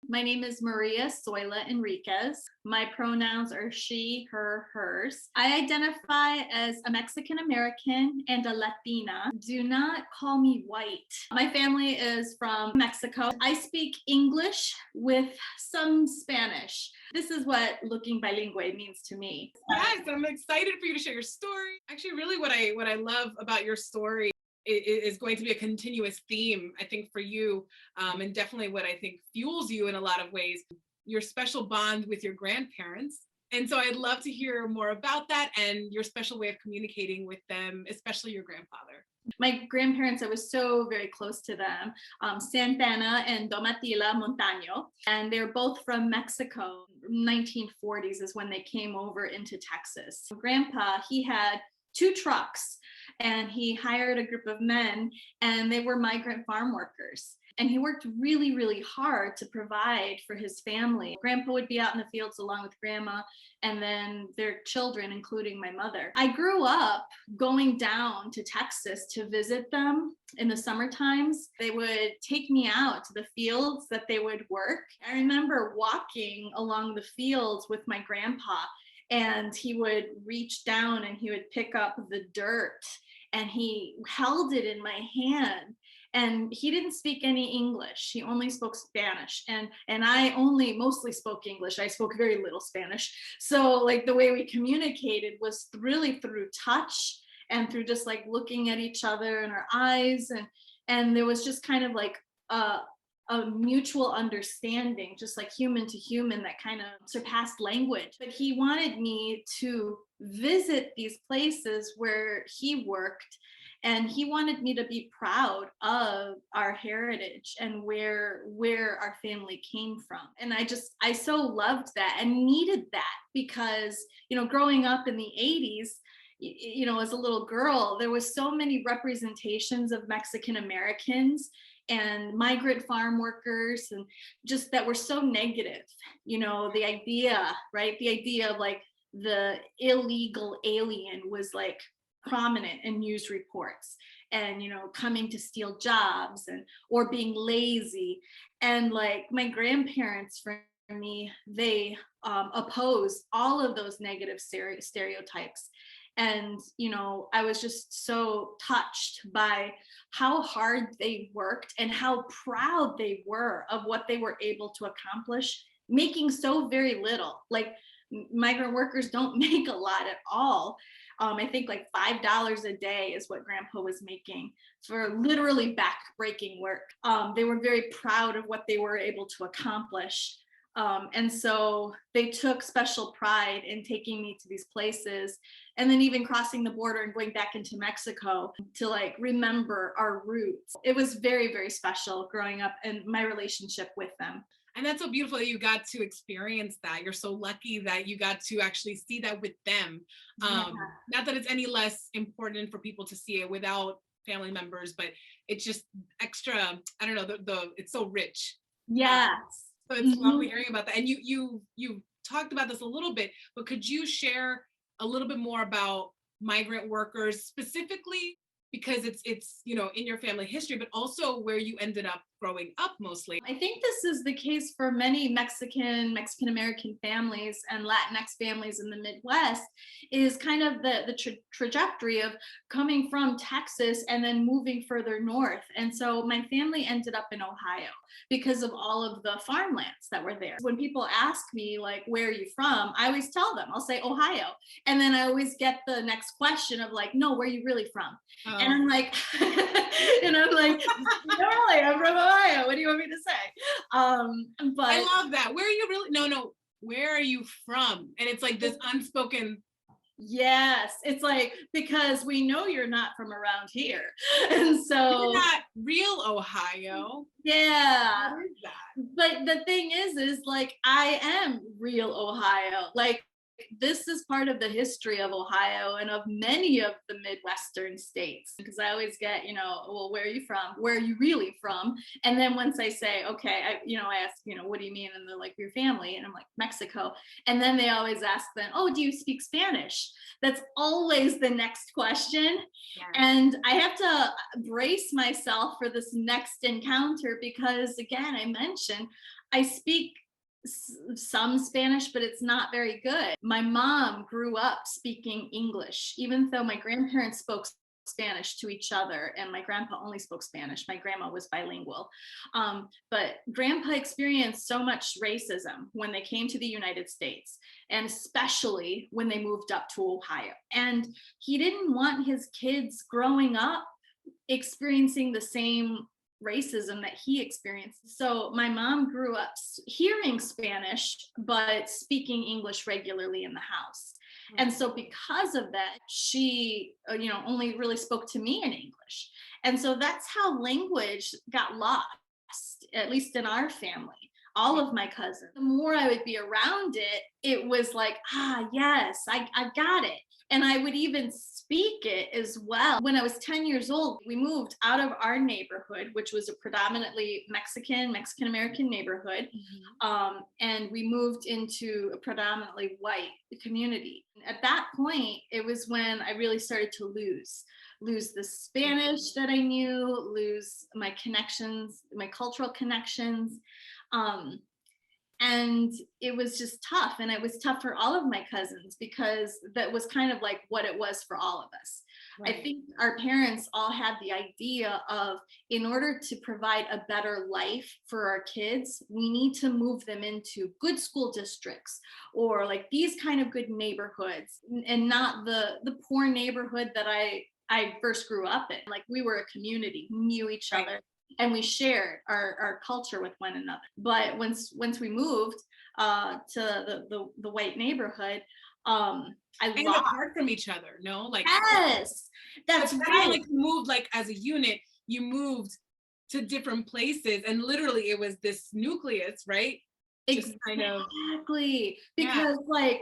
My name is Maria Soyla Enriquez. My pronouns are she, her, hers. I identify as a Mexican American and a Latina. Do not call me white. My family is from Mexico. I speak English with some Spanish. This is what looking bilingual means to me. Yes, I'm excited for you to share your story. Actually, really what I love about your story is going to be a continuous theme, I think, for you, and definitely what I think fuels you in a lot of ways, your special bond with your grandparents. And so I'd love to hear more about that and your special way of communicating with them, especially your grandfather. My grandparents, I was so very close to them, Santa Ana and Domatila Montaño, and they're both from Mexico. 1940s is when they came over into Texas. Grandpa, he had 2 trucks and he hired a group of men and they were migrant farm workers. And he worked really, really hard to provide for his family. Grandpa would be out in the fields along with grandma and then their children, including my mother. I grew up going down to Texas to visit them in the summer times. They would take me out to the fields that they would work. I remember walking along the fields with my grandpa, and he would reach down and he would pick up the dirt and he held it in my hand. And he didn't speak any English. He only spoke Spanish. And I only mostly spoke English. I spoke very little Spanish. So like the way we communicated was really through touch and through just like looking at each other in our eyes. And there was just kind of like a mutual understanding, just like human to human, that kind of surpassed language. But he wanted me to visit these places where he worked, and he wanted me to be proud of our heritage and where our family came from. And I so loved that and needed that because, growing up in the 80s, as a little girl, there was so many representations of Mexican Americans and migrant farm workers, and just that were so negative. The idea, right? The idea of like the illegal alien was like prominent in news reports, and coming to steal jobs or being lazy. And like my grandparents, for me, they opposed all of those negative stereotypes. And I was just so touched by how hard they worked and how proud they were of what they were able to accomplish, making so very little. Like migrant workers don't make a lot at all. I think like $5 a day is what grandpa was making for literally back-breaking work. They were very proud of what they were able to accomplish. And so they took special pride in taking me to these places, and then even crossing the border and going back into Mexico to like remember our roots. It was very, very special growing up and my relationship with them. And that's so beautiful that you got to experience that. You're so lucky that you got to actually see that with them. Not that it's any less important for people to see it without family members, but it's just extra, I don't know, it's so rich. Yes. So it's lovely hearing about that. And you talked about this a little bit, but could you share a little bit more about migrant workers specifically, because it's in your family history, but also where you ended up growing up mostly? I think this is the case for many Mexican American families and Latinx families in the Midwest, is kind of the trajectory of coming from Texas and then moving further north. And so my family ended up in Ohio because of all of the farmlands that were there. When people ask me like, where are you from? I always tell them, I'll say Ohio. And then I always get the next question of like, no, where are you really from? And I'm like, no, really, I'm from Ohio. What do you want me to say? But I love that. Where are you really? No. Where are you from? And it's like this unspoken. Yes, it's like, because we know you're not from around here. And so you're not real Ohio. Yeah. What is that? But the thing is like, I am real Ohio. Like, this is part of the history of Ohio and of many of the Midwestern states, because I always get, well, where are you from? Where are you really from? And then once I say, okay, I ask, what do you mean? And they're like, your family. And I'm like, Mexico. And then they always ask then, oh, do you speak Spanish? That's always the next question. Yes. And I have to brace myself for this next encounter because, again, I mentioned I speak some Spanish, but it's not very good. My mom grew up speaking English, even though my grandparents spoke Spanish to each other, and my grandpa only spoke Spanish. My grandma was bilingual. But grandpa experienced so much racism when they came to the United States, and especially when they moved up to Ohio. And he didn't want his kids growing up experiencing the same racism that he experienced. So my mom grew up hearing Spanish, but speaking English regularly in the house. And so because of that, she, only really spoke to me in English. And so that's how language got lost, at least in our family. All of my cousins, the more I would be around it, it was like, yes, I got it. And I would even speak it as well. When I was 10 years old, we moved out of our neighborhood, which was a predominantly Mexican American neighborhood. And we moved into a predominantly white community. At that point, it was when I really started to lose the Spanish that I knew, lose my connections, my cultural connections. And it was just tough. And it was tough for all of my cousins, because that was kind of like what it was for all of us. Right. I think our parents all had the idea of, in order to provide a better life for our kids, we need to move them into good school districts, or like these kind of good neighborhoods, and not the poor neighborhood that I first grew up in. Like, we were a community, knew each other. And we shared our culture with one another. But once we moved to the white neighborhood, and apart from each other, no? Like, yes, that's right. Like, you moved, like, as a unit, you moved to different places, and literally it was this nucleus, right? Exactly. Because like,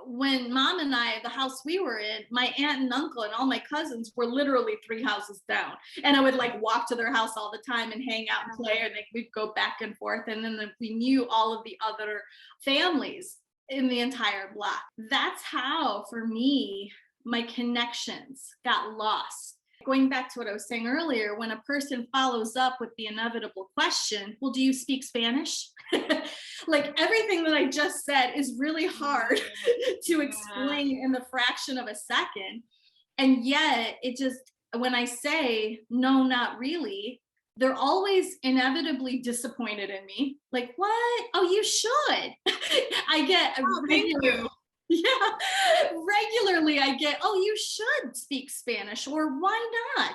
when mom and I, the house we were in, my aunt and uncle and all my cousins were literally 3 houses down. And I would like walk to their house all the time and hang out and play, and we'd go back and forth. And then we knew all of the other families in the entire block. That's how, for me, my connections got lost. Going back to what I was saying earlier, when a person follows up with the inevitable question, well, do you speak Spanish? Like, everything that I just said is really hard to explain in the fraction of a second. And yet it just, when I say, no, not really, they're always inevitably disappointed in me. Like, what? Oh, you should. I get thank you. Yeah, regularly I get, oh, you should speak Spanish, or why not?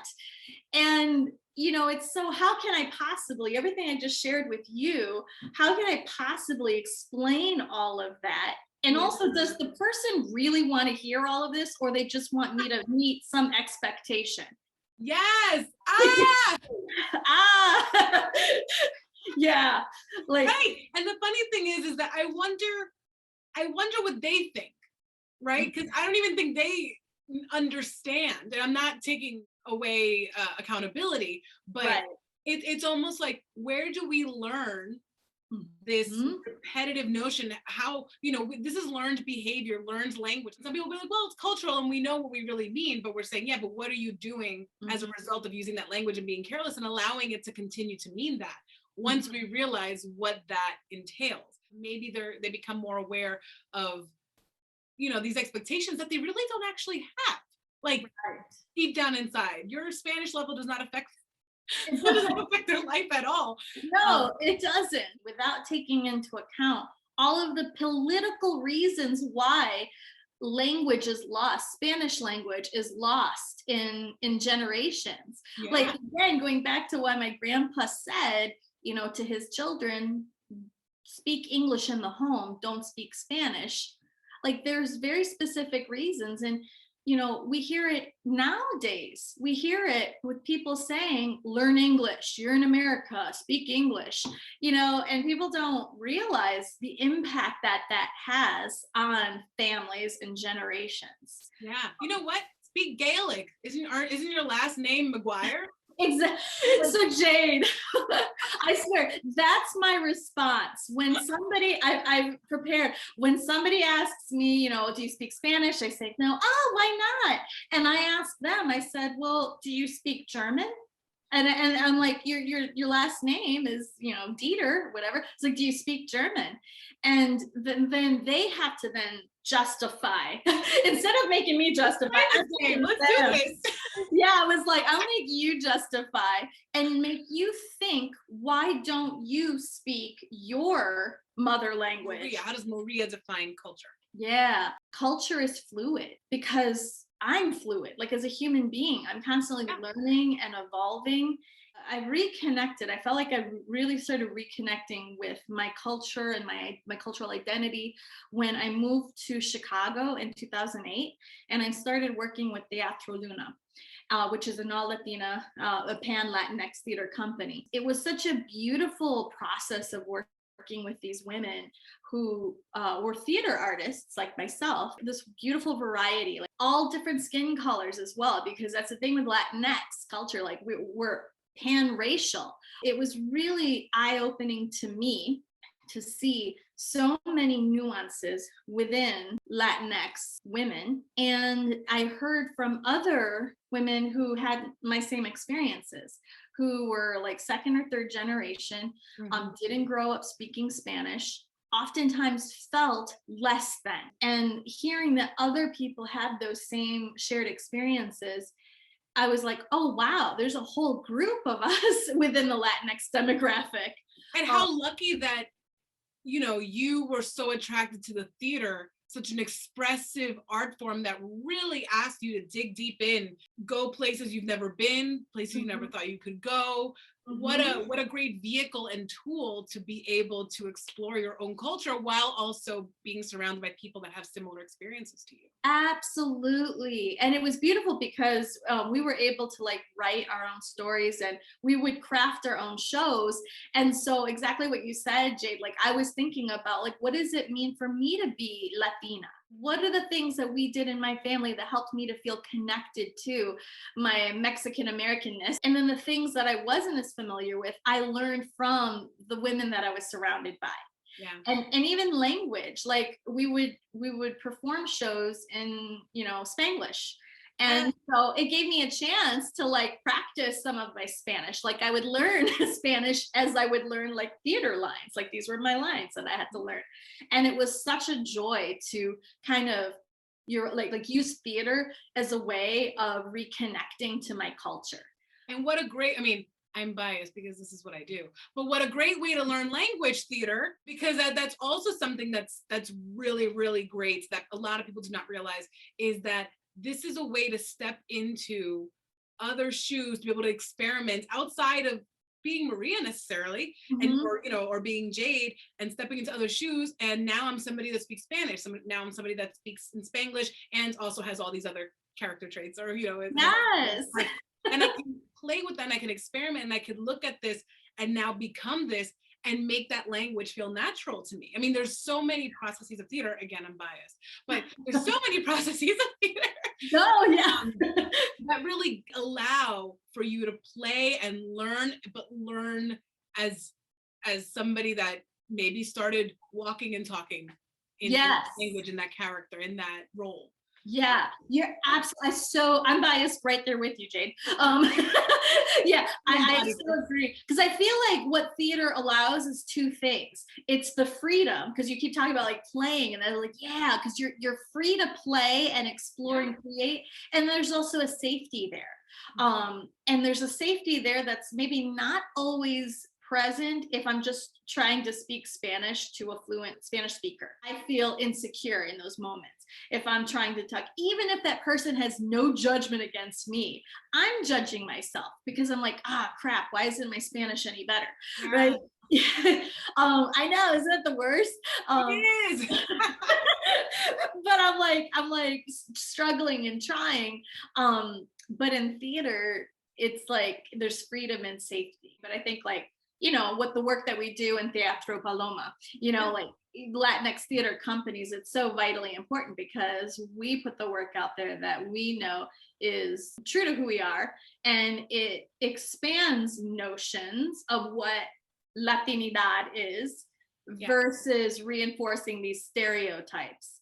And it's so, how can I possibly, everything I just shared with you, how can I possibly explain all of that? And also, does the person really want to hear all of this, or they just want me to meet some expectation? Yes. Yeah. Like, right. And the funny thing is that I wonder what they think, right? Because I don't even think they understand. And I'm not taking away accountability, but it's almost like, where do we learn this repetitive notion? How, this is learned behavior, learned language. Some people will be like, well, it's cultural and we know what we really mean, but we're saying, yeah, but what are you doing as a result of using that language and being careless and allowing it to continue to mean that? Once we realize what that entails, maybe they become more aware of, these expectations that they really don't actually have. Like, deep down inside, your Spanish level does not affect their life at all. No, it doesn't. Without taking into account all of the political reasons why language is lost, Spanish language is lost in generations. Yeah. Like, again, going back to what my grandpa said, to his children, speak English in the home, don't speak Spanish. Like, there's very specific reasons. And we hear it nowadays. We hear it with people saying, learn English, you're in America, speak English, and people don't realize the impact that has on families and generations. Yeah. You know what? Speak Gaelic. Isn't your last name McGuire? Exactly. So Jade, I swear, that's my response when somebody, I've prepared, when somebody asks me, do you speak Spanish? I say, no. Oh, why not? And I asked them, I said, well, do you speak German? And I'm like, your last name is, you know, Dieter, whatever. It's like, do you speak German? And then they have to then justify instead of making me justify. Let's do this. Yeah, I was like, I'll make you justify and make you think, why don't you speak your mother language? Maria, how does Maria define culture? Yeah, culture is fluid because I'm fluid. Like as a human being, I'm constantly learning and evolving. I reconnected. I felt like I really started reconnecting with my culture and my cultural identity when I moved to Chicago in 2008, and I started working with Teatro Luna. Which is an all-Latina, a pan-Latinx theater company. It was such a beautiful process of working with these women who were theater artists like myself, this beautiful variety, like all different skin colors as well, because that's the thing with Latinx culture, like we're pan-racial. It was really eye-opening to me to see so many nuances within Latinx women. And I heard from other women who had my same experiences, who were like second or third generation, didn't grow up speaking Spanish, oftentimes felt less than. And hearing that other people had those same shared experiences, I was like, oh, wow, there's a whole group of us within the Latinx demographic. And how lucky that, you know, you were so attracted to the theater, such an expressive art form that really asked you to dig deep in, go places you've never been, places you never thought you could go. What a great vehicle and tool to be able to explore your own culture while also being surrounded by people that have similar experiences to you. Absolutely. And it was beautiful because we were able to like write our own stories, and we would craft our own shows. And so exactly what you said, Jade, like I was thinking about like, what does it mean for me to be Latina? What are the things that we did in my family that helped me to feel connected to my Mexican Americanness? And then the things that I wasn't as familiar with, I learned from the women that I was surrounded by. Yeah. And even language, like we would perform shows in, you know, Spanglish. And so it gave me a chance to like practice some of my Spanish. Like I would learn Spanish as I would learn like theater lines. Like these were my lines that I had to learn. And it was such a joy to kind of use theater as a way of reconnecting to my culture. And what a great, I mean, I'm biased because this is what I do, but what a great way to learn language, theater, because that's also something that's really, really great that a lot of people do not realize, is that this is a way to step into other shoes, to be able to experiment outside of being Maria necessarily, and or being Jade, and stepping into other shoes. And now I'm somebody that speaks Spanish. Now I'm somebody that speaks in Spanglish and also has all these other character traits, or Yes. And I can play with that, and I can experiment, and I can look at this and now become this and make that language feel natural to me. I mean, there's so many processes of theater. Again, I'm biased, but there's so many processes of theater that really allow for you to play and learn, but learn as somebody that maybe started walking and talking in that language, in that character, in that role. Yeah, you're absolutely I'm biased right there with you, Jade. Yeah, I so agree, because I feel like what theater allows is two things. It's the freedom, because you keep talking about like playing, and I'm like, yeah, because you're free to play and explore and create, and there's also a safety there. And there's a safety there that's maybe not always present if I'm just trying to speak Spanish to a fluent Spanish speaker. I feel insecure in those moments. If I'm trying to talk, even if that person has no judgment against me, I'm judging myself because I'm like, crap, why isn't my Spanish any better? Right? I know, isn't it the worst? It is. But I'm like struggling and trying. But in theater, it's like there's freedom and safety. But I think like, you know, what the work that we do in Teatro Paloma, you know, like Latinx theater companies, it's so vitally important because we put the work out there that we know is true to who we are, and it expands notions of what Latinidad is versus reinforcing these stereotypes.